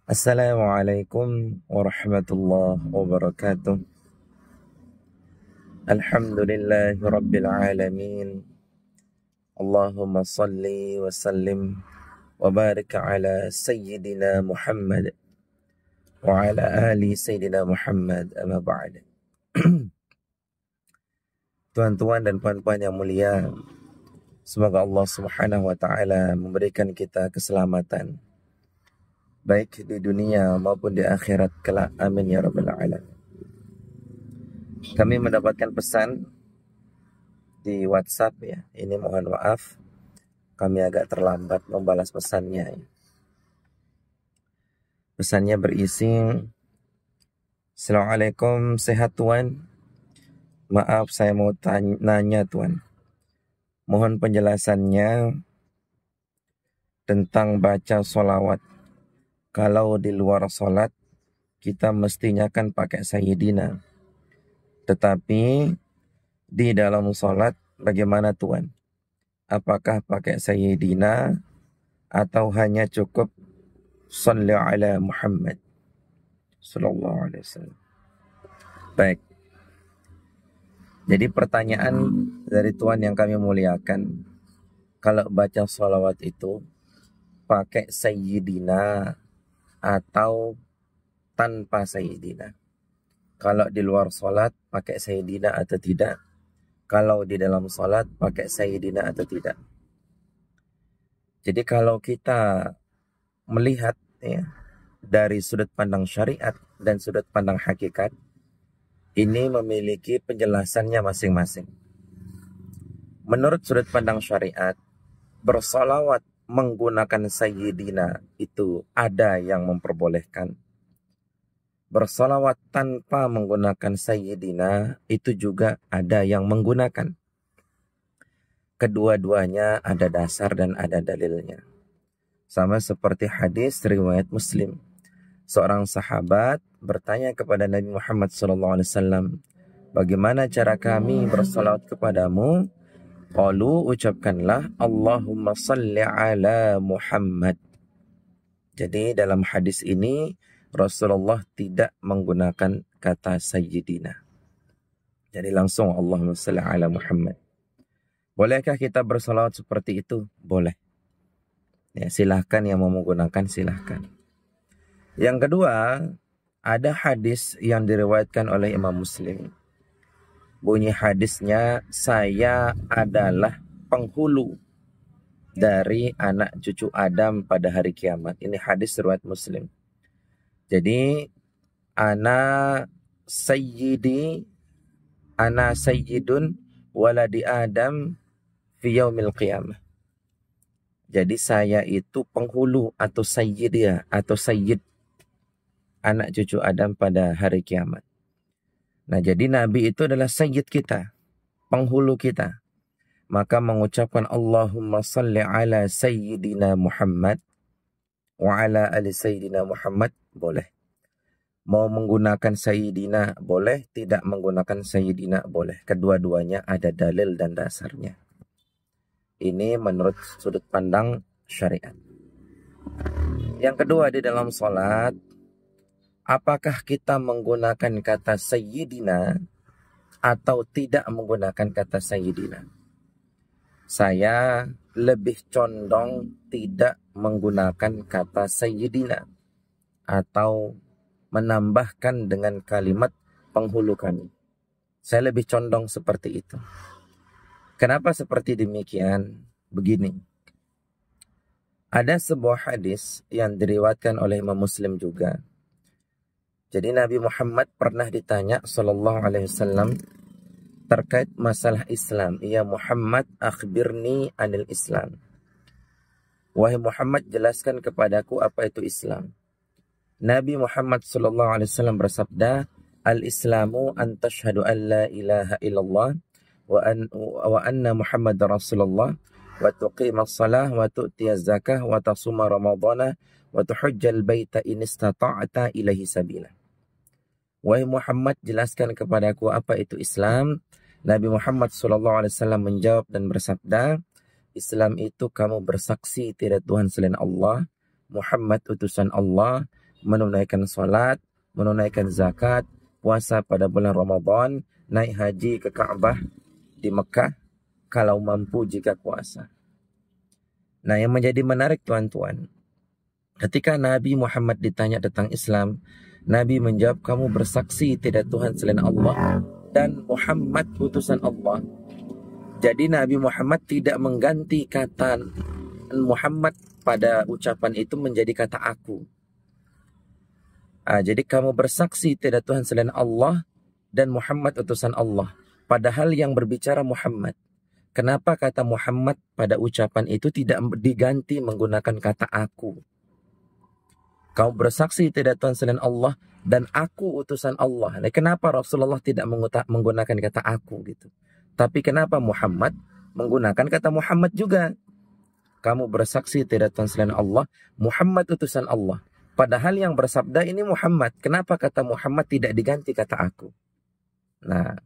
Assalamualaikum warahmatullahi wabarakatuh. Alhamdulillahi rabbil alamin. Allahumma salli wa sallim wa barik ala sayyidina Muhammad wa ala ali sayyidina Muhammad, amma ba'd. Tuan-tuan dan puan-puan yang mulia, semoga Allah Subhanahu wa taala memberikan kita keselamatan baik di dunia maupun di akhirat kelak. Amin ya rabbal alamin. Kami mendapatkan pesan di WhatsApp ya. Ini mohon maaf, kami agak terlambat membalas pesannya. Pesannya berisi, Assalamualaikum, sehat tuan? Maaf, saya mau nanya tuan. Mohon penjelasannya tentang baca sholawat. Kalau di luar sholat, kita mestinya kan pakai sayyidina. Tetapi di dalam sholat bagaimana tuan? Apakah pakai sayyidina atau hanya cukup salli ala Muhammad sallallahu alaihi wasallam? Baik. Jadi pertanyaan dari tuan yang kami muliakan, kalau baca sholawat itu pakai sayyidina atau tanpa sayyidina? Kalau di luar sholat pakai sayyidina atau tidak? Kalau di dalam sholat pakai sayyidina atau tidak? Jadi kalau kita melihat ya, dari sudut pandang syariat dan sudut pandang hakikat, ini memiliki penjelasannya masing-masing. Menurut sudut pandang syariat, bersolawat menggunakan sayyidina itu ada yang memperbolehkan. Bersolawat tanpa menggunakan sayyidina itu juga ada yang menggunakan. Kedua-duanya ada dasar dan ada dalilnya. Sama seperti hadis riwayat Muslim. Seorang sahabat bertanya kepada Nabi Muhammad SAW, bagaimana cara kami bersolawat kepadamu? Qalu, ucapkanlah Allahumma salli ala Muhammad. Jadi dalam hadis ini Rasulullah tidak menggunakan kata sayyidina. Jadi langsung Allahumma salli ala Muhammad. Bolehkah kita bersolawat seperti itu? Boleh. Ya, silahkan yang mau menggunakan silahkan. Yang kedua, ada hadis yang diriwayatkan oleh Imam Muslim. Bunyi hadisnya, saya adalah penghulu dari anak cucu Adam pada hari kiamat. Ini hadis riwayat Muslim. Jadi, ana sayyidun waladi Adam fi yaumil qiyamah. Jadi saya itu penghulu atau sayyid ya, atau sayyid anak cucu Adam pada hari kiamat. Nah, jadi Nabi itu adalah sayyid kita, penghulu kita. Maka mengucapkan Allahumma salli ala sayyidina Muhammad wa ala ali sayyidina Muhammad boleh. Mau menggunakan sayyidina boleh, tidak menggunakan sayyidina boleh. Kedua-duanya ada dalil dan dasarnya. Ini menurut sudut pandang syariat. Yang kedua, di dalam sholat, apakah kita menggunakan kata sayyidina atau tidak menggunakan kata sayyidina? Saya lebih condong tidak menggunakan kata sayyidina atau menambahkan dengan kalimat penghulu kami. Saya lebih condong seperti itu. Kenapa seperti demikian? Begini. Ada sebuah hadis yang diriwayatkan oleh Imam Muslim juga. Jadi Nabi Muhammad pernah ditanya sallallahu alaihi wasallam terkait masalah Islam. Ya Muhammad, akhbirni anil Islam. Wahai Muhammad, jelaskan kepadaku apa itu Islam. Nabi Muhammad sallallahu alaihi wasallam bersabda, al-Islamu an tashhadu an la ilaha illallah wa anna Muhammad Rasulullah wa tuqima as-salah wa tu'tiya az-zakah wa tasuma ramadhana wa tuhajjal baita in istata'ta ilaihi sabila. Wahai Muhammad, jelaskan kepadaku apa itu Islam. Nabi Muhammad SAW menjawab dan bersabda, Islam itu kamu bersaksi tidak Tuhan selain Allah, Muhammad utusan Allah, menunaikan sholat, menunaikan zakat, puasa pada bulan Ramadan, naik haji ke Ka'bah di Mekah, kalau mampu jika kuasa. Nah, yang menjadi menarik tuan-tuan, ketika Nabi Muhammad ditanya tentang Islam, Nabi menjawab, kamu bersaksi tidak Tuhan selain Allah dan Muhammad utusan Allah. Jadi Nabi Muhammad tidak mengganti kata Muhammad pada ucapan itu menjadi kata aku. Jadi kamu bersaksi tidak Tuhan selain Allah dan Muhammad utusan Allah. Padahal yang berbicara Muhammad. Kenapa kata Muhammad pada ucapan itu tidak diganti menggunakan kata aku? Kamu bersaksi tidak Tuhan selain Allah dan aku utusan Allah. Nah, kenapa Rasulullah tidak menggunakan kata aku gitu? Tapi kenapa Muhammad menggunakan kata Muhammad juga? Kamu bersaksi tidak Tuhan selain Allah, Muhammad utusan Allah. Padahal yang bersabda ini Muhammad. Kenapa kata Muhammad tidak diganti kata aku? Nah,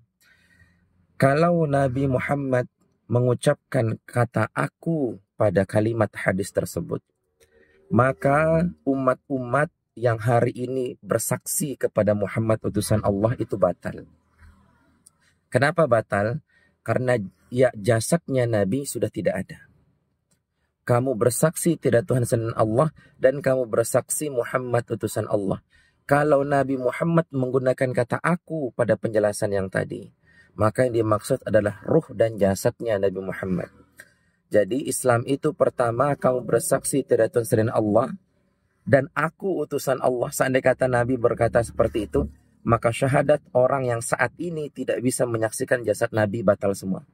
kalau Nabi Muhammad mengucapkan kata aku pada kalimat hadis tersebut, maka umat-umat yang hari ini bersaksi kepada Muhammad utusan Allah itu batal. Kenapa batal? Karena ya jasadnya Nabi sudah tidak ada. Kamu bersaksi tidak Tuhan selain Allah dan kamu bersaksi Muhammad utusan Allah. Kalau Nabi Muhammad menggunakan kata aku pada penjelasan yang tadi, maka yang dimaksud adalah ruh dan jasadnya Nabi Muhammad. Jadi Islam itu pertama kamu bersaksi tidak Tuhan selain Allah dan aku utusan Allah. Seandainya kata Nabi berkata seperti itu, maka syahadat orang yang saat ini tidak bisa menyaksikan jasad Nabi batal semua.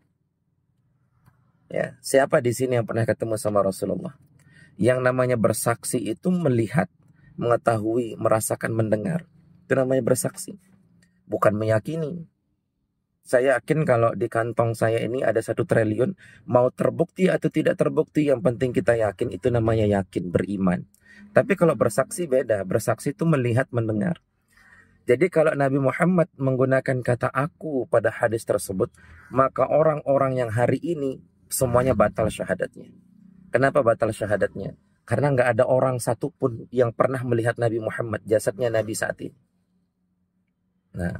Ya, siapa di sini yang pernah ketemu sama Rasulullah? Yang namanya bersaksi itu melihat, mengetahui, merasakan, mendengar. Itu namanya bersaksi. Bukan meyakini. Saya yakin kalau di kantong saya ini ada 1 triliun, mau terbukti atau tidak terbukti, yang penting kita yakin, itu namanya yakin, beriman. Tapi kalau bersaksi beda, bersaksi itu melihat, mendengar. Jadi kalau Nabi Muhammad menggunakan kata aku pada hadis tersebut, maka orang-orang yang hari ini semuanya batal syahadatnya. Kenapa batal syahadatnya? Karena nggak ada orang satupun yang pernah melihat Nabi Muhammad, jasadnya Nabi saat ini. Nah,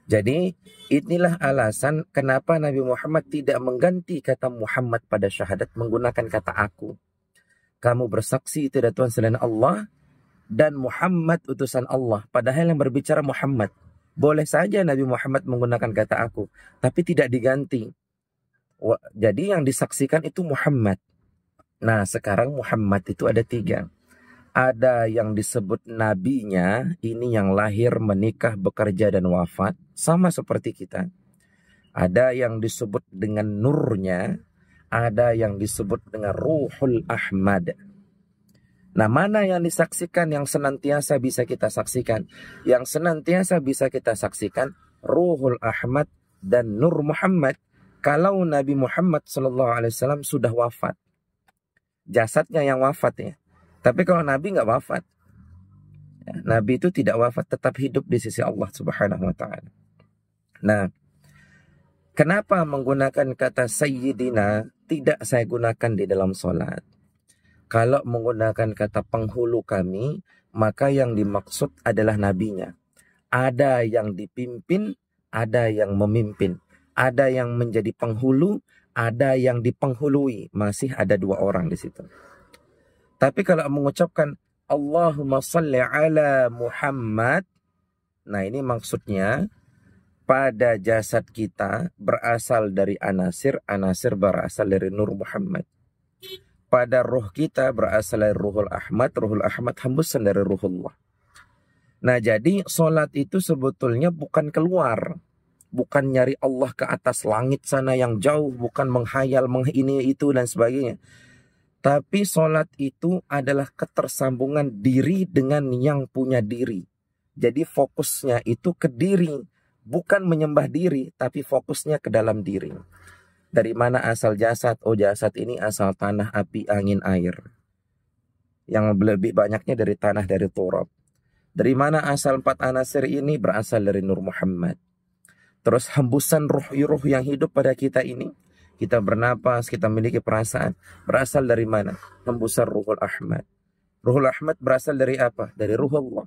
jadi inilah alasan kenapa Nabi Muhammad tidak mengganti kata Muhammad pada syahadat menggunakan kata aku. Kamu bersaksi tidak Tuhan selain Allah dan Muhammad utusan Allah. Padahal yang berbicara Muhammad. Boleh saja Nabi Muhammad menggunakan kata aku, tapi tidak diganti. Jadi yang disaksikan itu Muhammad. Nah, sekarang Muhammad itu ada 3. Ada yang disebut nabinya, ini yang lahir, menikah, bekerja, dan wafat. Sama seperti kita. Ada yang disebut dengan nurnya. Ada yang disebut dengan Ruhul Ahmad. Nah, mana yang disaksikan yang senantiasa bisa kita saksikan? Yang senantiasa bisa kita saksikan Ruhul Ahmad dan Nur Muhammad. Kalau Nabi Muhammad SAW sudah wafat. Jasadnya yang wafat ya. Tapi kalau Nabi nggak wafat. Ya, Nabi itu tidak wafat, tetap hidup di sisi Allah Subhanahu wa Ta'ala. Nah, kenapa menggunakan kata Sayyidina tidak saya gunakan di dalam sholat? Kalau menggunakan kata penghulu kami, maka yang dimaksud adalah nabinya. Ada yang dipimpin, ada yang memimpin. Ada yang menjadi penghulu, ada yang dipenghului. Masih ada 2 orang di situ. Tapi kalau mengucapkan Allahumma salli ala Muhammad, nah ini maksudnya pada jasad kita berasal dari anasir, anasir berasal dari Nur Muhammad. Pada ruh kita berasal dari Ruhul Ahmad hembusan dari Ruhullah. Nah, jadi sholat itu sebetulnya bukan keluar. Bukan nyari Allah ke atas langit sana yang jauh. Bukan menghayal, ini, itu, dan sebagainya. Tapi sholat itu adalah ketersambungan diri dengan yang punya diri. Jadi fokusnya itu ke diri. Bukan menyembah diri, tapi fokusnya ke dalam diri. Dari mana asal jasad? Oh, jasad ini asal tanah, api, angin, air. Yang lebih banyaknya dari tanah, dari turab. Dari mana asal 4 anasir ini? Berasal dari Nur Muhammad. Terus hembusan ruh yang hidup pada kita ini. Kita bernapas, kita memiliki perasaan. Berasal dari mana? Hembusan Ruhul Ahmad. Ruhul Ahmad berasal dari apa? Dari ruh Allah.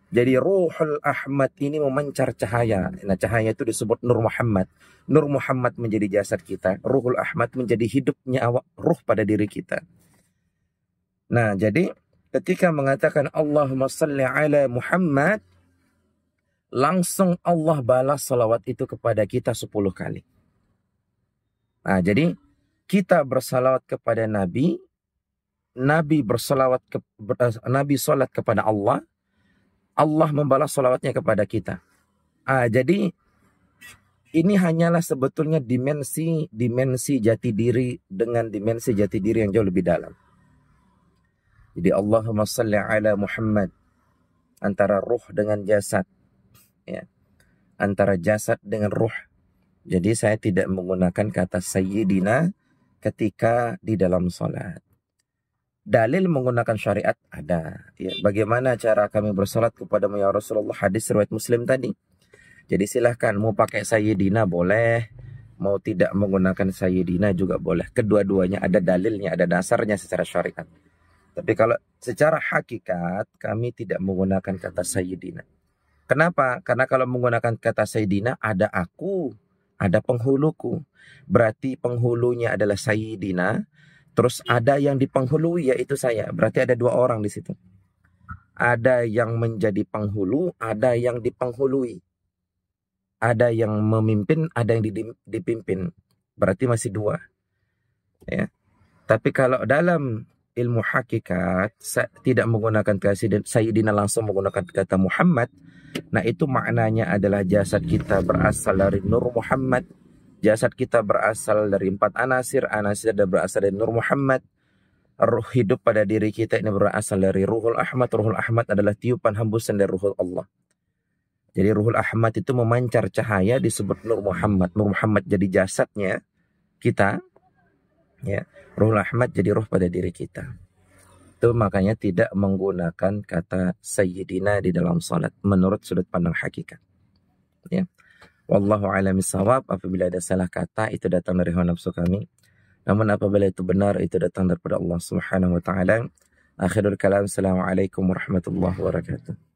Jadi Ruhul Ahmad ini memancar cahaya. Nah, cahaya itu disebut Nur Muhammad. Nur Muhammad menjadi jasad kita. Ruhul Ahmad menjadi hidupnya ruh pada diri kita. Nah, jadi ketika mengatakan Allahumma salli ala Muhammad, langsung Allah balas salawat itu kepada kita 10 kali. Nah, jadi kita bersalawat kepada Nabi, Nabi salat kepada Allah, Allah membalas salawatnya kepada kita. Jadi ini hanyalah sebetulnya dimensi jati diri dengan dimensi jati diri yang jauh lebih dalam. Jadi Allahumma salli ala Muhammad, antara ruh dengan jasad, ya, antara jasad dengan ruh. Jadi saya tidak menggunakan kata sayyidina ketika di dalam salat. Dalil menggunakan syariat ada. Ya, bagaimana cara kami bersalat kepadamu ya Rasulullah, hadis riwayat Muslim tadi. Jadi silahkan, mau pakai sayyidina boleh, mau tidak menggunakan sayyidina juga boleh. Kedua-duanya ada dalilnya, ada dasarnya secara syariat. Tapi kalau secara hakikat kami tidak menggunakan kata sayyidina. Kenapa? Karena kalau menggunakan kata sayyidina ada aku, ada penghuluku. Berarti penghulunya adalah sayyidina. Terus ada yang dipenghului, yaitu saya. Berarti ada 2 orang di situ. Ada yang menjadi penghulu, ada yang dipenghului. Ada yang memimpin, ada yang dipimpin. Berarti masih 2. Ya. Tapi kalau dalam ilmu hakikat tidak menggunakan kata sayyidina, langsung menggunakan kata Muhammad. Nah, itu maknanya adalah jasad kita berasal dari Nur Muhammad. Jasad kita berasal dari 4 anasir. Anasir berasal dari Nur Muhammad. Ruh hidup pada diri kita ini berasal dari Ruhul Ahmad. Ruhul Ahmad adalah tiupan hembusan dari Ruhul Allah. Jadi Ruhul Ahmad itu memancar cahaya, disebut Nur Muhammad. Nur Muhammad jadi jasadnya kita. Ya, Ruhul Ahmad jadi ruh pada diri kita. Itu makanya tidak menggunakan kata sayyidina di dalam salat menurut sudut pandang hakikat. Ya. Wallahu a'lam bishawab. Apabila ada salah kata, itu datang dari hawa nafsu kami. Namun apabila itu benar, itu datang daripada Allah Subhanahu wa taala. Akhirul kalam, assalamualaikum warahmatullahi wabarakatuh.